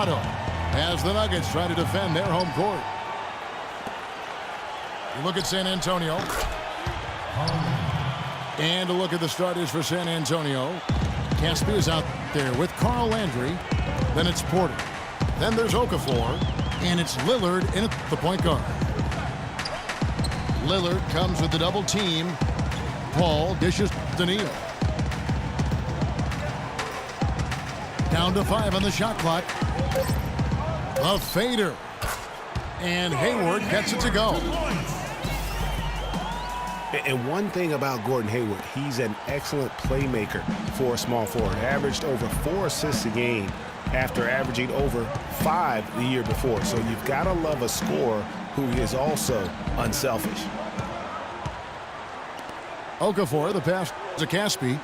Colorado as the Nuggets try to defend their home court. You look at San Antonio. And a look at the starters for San Antonio. Caspi is out there with Carl Landry. Then it's Porter. Then there's Okafor. And it's Lillard in at the point guard. Lillard comes with the double team. Paul dishes to Neal. Down to 5 on the shot clock. A fader. And Hayward gets it to go. And one thing about Gordon Hayward, he's an excellent playmaker for a small forward. Averaged over 4 assists a game after averaging over 5 the year before. So you've got to love a scorer who is also unselfish. Okafor, the pass to Caspi.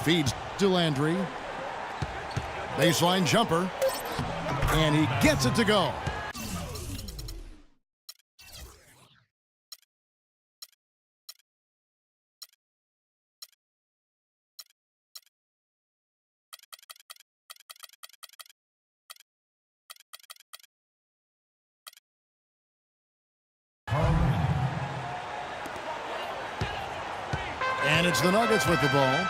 Feeds to Landry. Baseline jumper. And he gets it to go. And it's the Nuggets with the ball.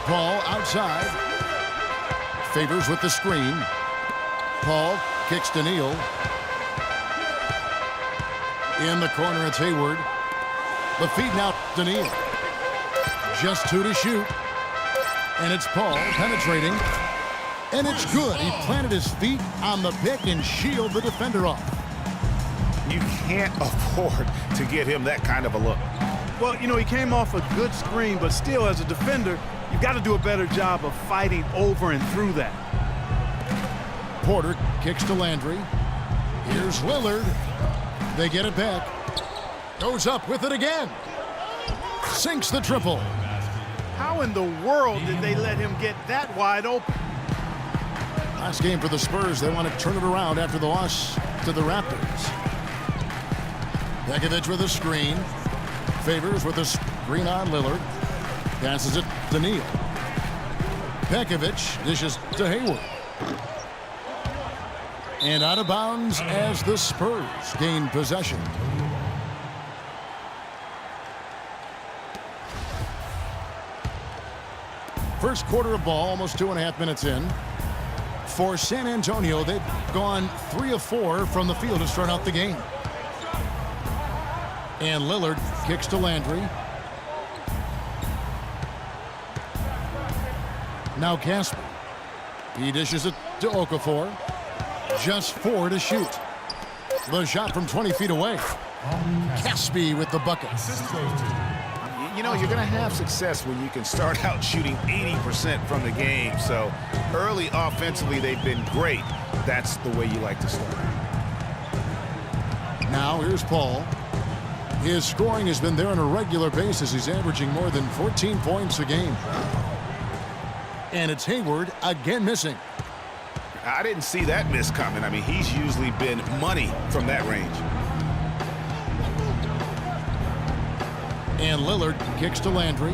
Paul outside. Favors with the screen. Paul kicks to Neal. In the corner, it's Hayward. The feed now to Neal. Just 2 to shoot. And it's Paul penetrating. And it's good. He planted his feet on the pick and shielded the defender off. You can't afford to get him that kind of a look. Well, you know, he came off a good screen, but still, as a defender, you've got to do a better job of fighting over and through that. Porter kicks to Landry. Here's Lillard. They get it back. Goes up with it again. Sinks the triple. How in the world did they let him get that wide open? Last game for the Spurs. They want to turn it around after the loss to the Raptors. Pekovic with a screen. Favors with a screen on Lillard. Passes it to Neal. Pekovic dishes to Hayward. And out of bounds as the Spurs gain possession. First quarter of ball, almost 2.5 minutes in. For San Antonio, they've gone 3 of 4 from the field to start out the game. And Lillard kicks to Landry. Now Caspi. He dishes it to Okafor. Just 4 to shoot. The shot from 20 feet away. Caspi with the bucket. You know, you're going to have success when you can start out shooting 80% from the game. So early offensively, they've been great. That's the way you like to start. Now here's Paul. His scoring has been there on a regular basis. He's averaging more than 14 points a game. And it's Hayward again missing. I didn't see that miss coming. I mean, he's usually been money from that range. And Lillard kicks to Landry.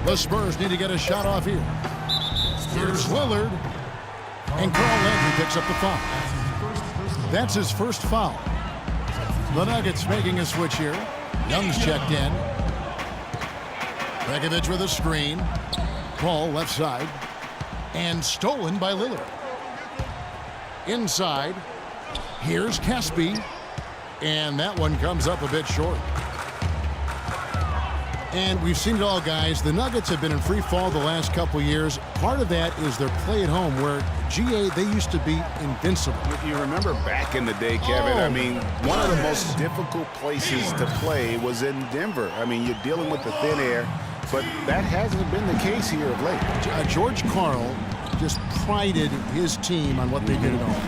The Spurs need to get a shot off here. Here's Lillard. And Carl Landry picks up the foul. That's his first foul. The Nuggets making a switch here. Young's checked in. Pekovic with a screen. Paul left side. And stolen by Lillard. Inside. Here's Caspi. And that one comes up a bit short. And we've seen it all, guys. The Nuggets have been in free fall the last couple years. Part of that is their play at home, where GA, they used to be invincible. You remember back in the day, Kevin, I mean, one of the most difficult places to play was in Denver. I mean, you're dealing with the thin air, but that hasn't been the case here of late. George Karl just prided his team on what they did at home.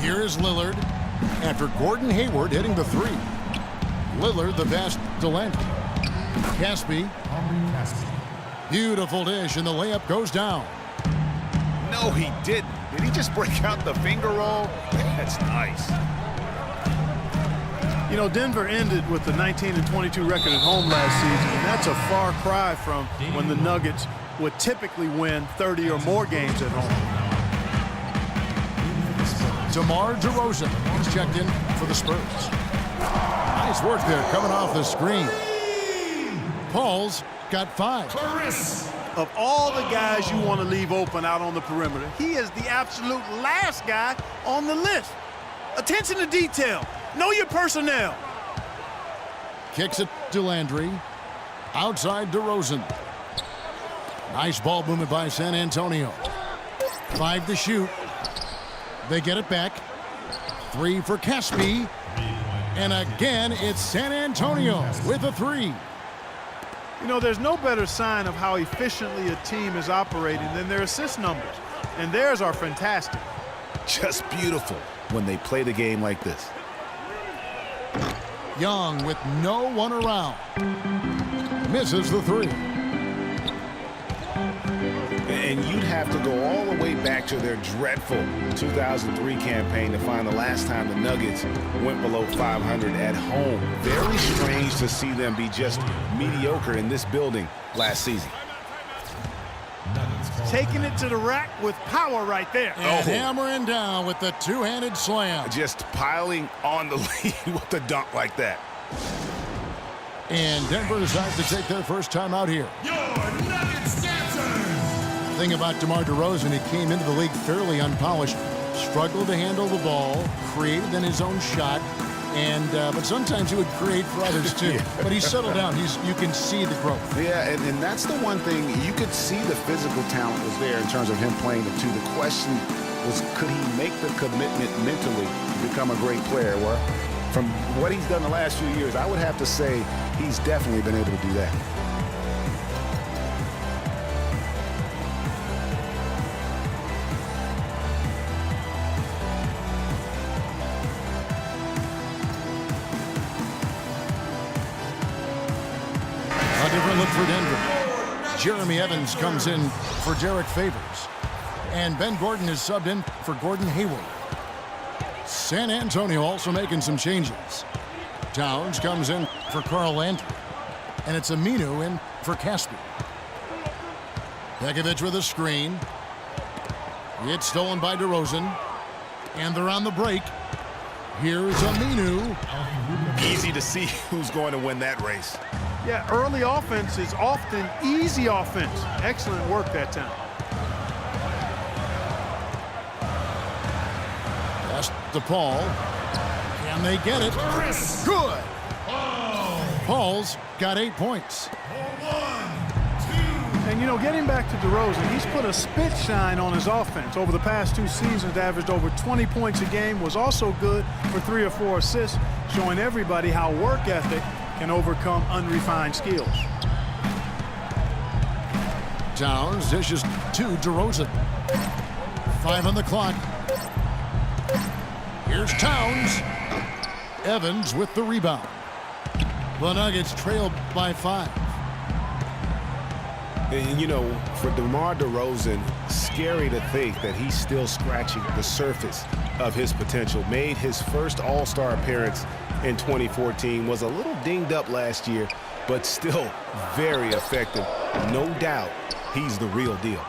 Here is Lillard after Gordon Hayward hitting the 3. Lillard the pass to Landry. Caspi. Beautiful dish, and the layup goes down. No, he didn't. Did he just break out the finger roll? That's nice. You know, Denver ended with the 19-22 record at home last season, and that's a far cry from when the Nuggets would typically win 30 or more games at home. DeMar DeRozan, he's checked in for the Spurs. Nice work there coming off the screen. Paul's got 5. Of all the guys you want to leave open out on the perimeter, he is the absolute last guy on the list. Attention to detail. Know your personnel. Kicks it to Landry. Outside DeRozan. Nice ball movement by San Antonio. 5 to shoot. They get it back. 3 for Caspi. And again, it's San Antonio with a 3. You know, there's no better sign of how efficiently a team is operating than their assist numbers. And theirs are fantastic. Just beautiful when they play the game like this. Young with no one around. Misses the 3. And you'd have to go all the way back to their dreadful 2003 campaign to find the last time the Nuggets went below 500 at home. Very strange to see them be just mediocre in this building last season. Taking it to the rack with power right there. And hammering down with the two-handed slam. Just piling on the lead with a dunk like that. And Denver decides to take their first time out here. Your Nuggets dancers. Thing about DeMar DeRozan, he came into the league fairly unpolished, struggled to handle the ball, created then his own shot, and but sometimes he would create for others too. Yeah. But he's settled down. You can see the growth. Yeah, and that's the one thing. You could see the physical talent was there in terms of him playing the 2. The question was, could he make the commitment mentally to become a great player? Well, from what he's done the last few years, I would have to say he's definitely been able to do that. A different look for Denver. Jeremy Evans comes in for Derek Favors. And Ben Gordon is subbed in for Gordon Hayward. San Antonio also making some changes. Towns comes in for Carl Landry. And it's Aminu in for Caspi. Pekovic with a screen. It's stolen by DeRozan. And they're on the break. Here's Aminu. Easy to see who's going to win that race. Yeah, early offense is often easy offense. Excellent work that time. Pass to Paul. Can they get it? Good. Paul's got 8 points. And, you know, getting back to DeRozan, he's put a spit shine on his offense. Over the past 2 seasons, averaged over 20 points a game, was also good for 3 or 4 assists, showing everybody how work ethic can overcome unrefined skills. Towns dishes to DeRozan. 5 on the clock. Here's Towns. Evans with the rebound. The Nuggets trail by 5. And, you know, for DeMar DeRozan, scary to think that he's still scratching the surface of his potential. Made his first All-Star appearance in 2014, was a little dinged up last year, but still very effective. No doubt he's the real deal.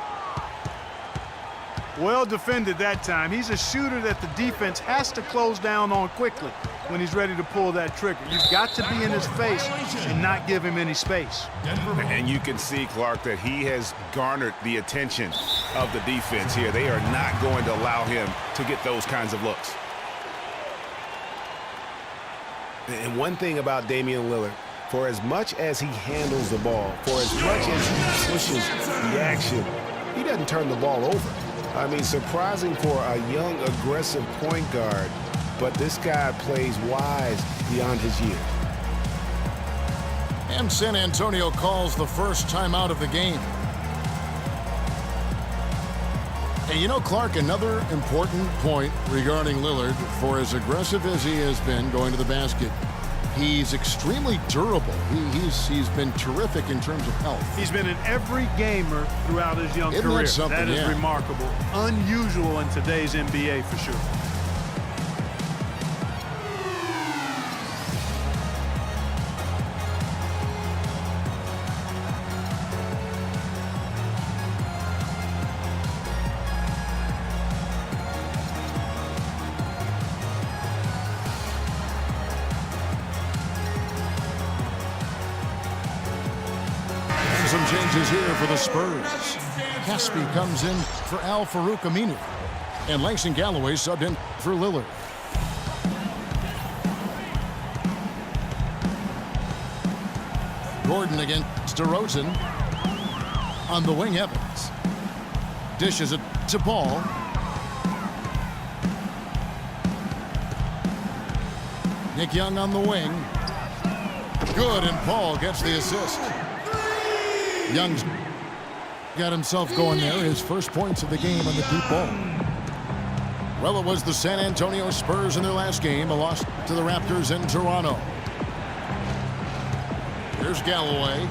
Well defended that time. He's a shooter that the defense has to close down on quickly when he's ready to pull that trigger. You've got to be in his face and not give him any space. And you can see, Clark, that he has garnered the attention of the defense here. They are not going to allow him to get those kinds of looks. And one thing about Damian Lillard, for as much as he handles the ball, for as much as he pushes the action, he doesn't turn the ball over. I mean, surprising for a young, aggressive point guard, but this guy plays wise beyond his years. And San Antonio calls the first timeout of the game. And you know, Clark, another important point regarding Lillard, for as aggressive as he has been going to the basket, He's extremely durable. He's been terrific in terms of health. He's been an every gamer throughout his young Isn't career. that something? That is Yeah. remarkable. Unusual in today's NBA for sure. Some changes here for the Spurs. Caspi comes in for Al-Farouq Aminu. And Langston Galloway subbed in for Lillard. Gordon against DeRozan. On the wing, Evans. Dishes it to Paul. Nick Young on the wing. Good, and Paul gets the assist. Young's got himself going there. His first points of the game on the deep ball. Well, it was the San Antonio Spurs in their last game, a loss to the Raptors in Toronto. Here's Galloway.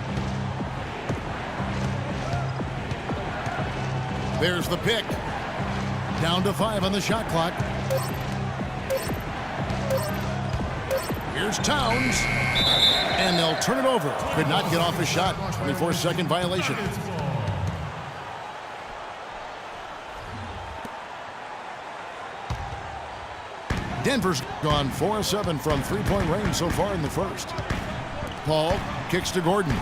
There's the pick. Down to 5 on the shot clock. Here's Towns. And they'll turn it over. Could not get off a shot. 24-second violation. Denver's gone 4-7 from three-point range so far in the first. Paul kicks to Gordon.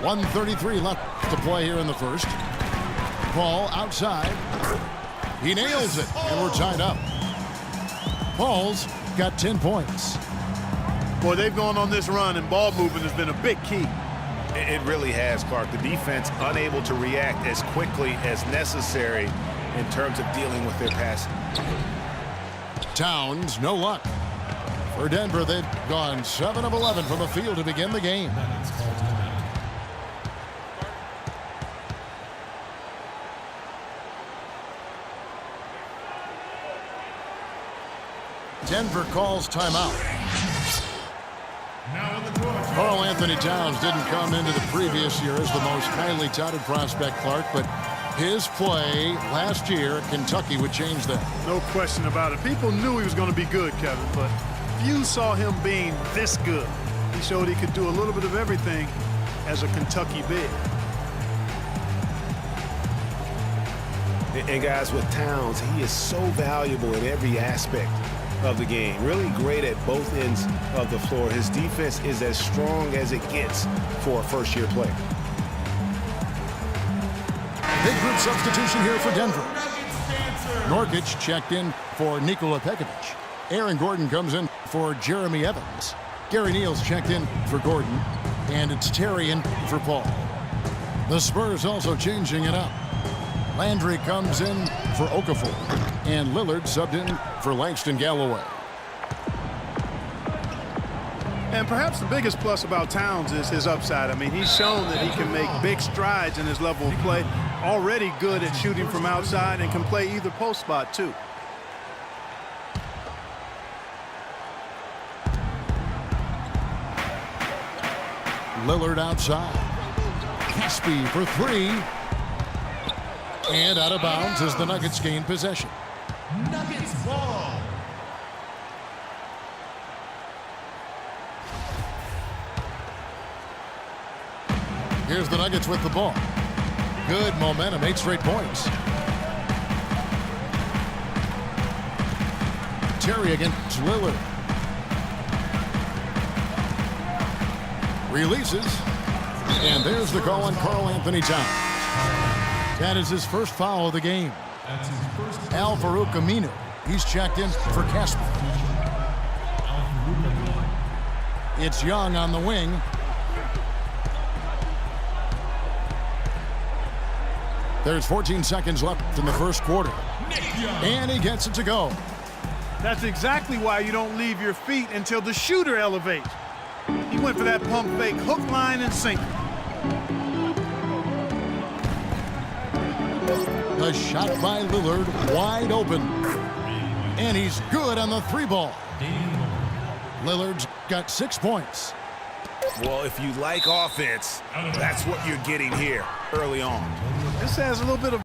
.133 left to play here in the first. Paul outside. He nails it, and we're tied up. Paul's got 10 points. Boy, they've gone on this run, and ball movement has been a big key. It really has, Clark. The defense unable to react as quickly as necessary in terms of dealing with their passing. Towns, no luck. For Denver, they've gone 7 of 11 from the field to begin the game. Denver calls timeout. Karl Anthony Towns didn't come into the previous year as the most highly touted prospect, Clark, but his play last year at Kentucky would change that. No question about it. People knew he was going to be good, Kevin, but few saw him being this good. He showed he could do a little bit of everything as a Kentucky big. And guys, with Towns, he is so valuable in every aspect of the game. Really great at both ends of the floor. His defense is as strong as it gets for a first-year player. Big group substitution here for Denver. Nurkic checked in for Nikola Pekovic. Aaron Gordon comes in for Jeremy Evans. Gary Neal's checked in for Gordon. And it's Terry in for Paul. The Spurs also changing it up. Landry comes in for Okafor. And Lillard subbed in for Langston Galloway. And perhaps the biggest plus about Towns is his upside. I mean, he's shown that he can make big strides in his level of play. Already good at shooting from outside and can play either post spot, too. Lillard outside. Caspi for 3. And out of bounds as the Nuggets gain possession. Nuggets ball. Here's the Nuggets with the ball. Good momentum, 8 straight points. Terry against Lillard. Releases. And there's the call on Karl Anthony Towns. That is his first foul of the game. Al-Farouq Aminu. He's checked in for Casper. It's Young on the wing. There's 14 seconds left in the first quarter. And he gets it to go. That's exactly why you don't leave your feet until the shooter elevates. He went for that pump fake, hook, line, and sinker. The shot by Lillard, wide open. And he's good on the 3-ball. Lillard's got 6 points. Well, if you like offense, that's what you're getting here early on. This has a little bit of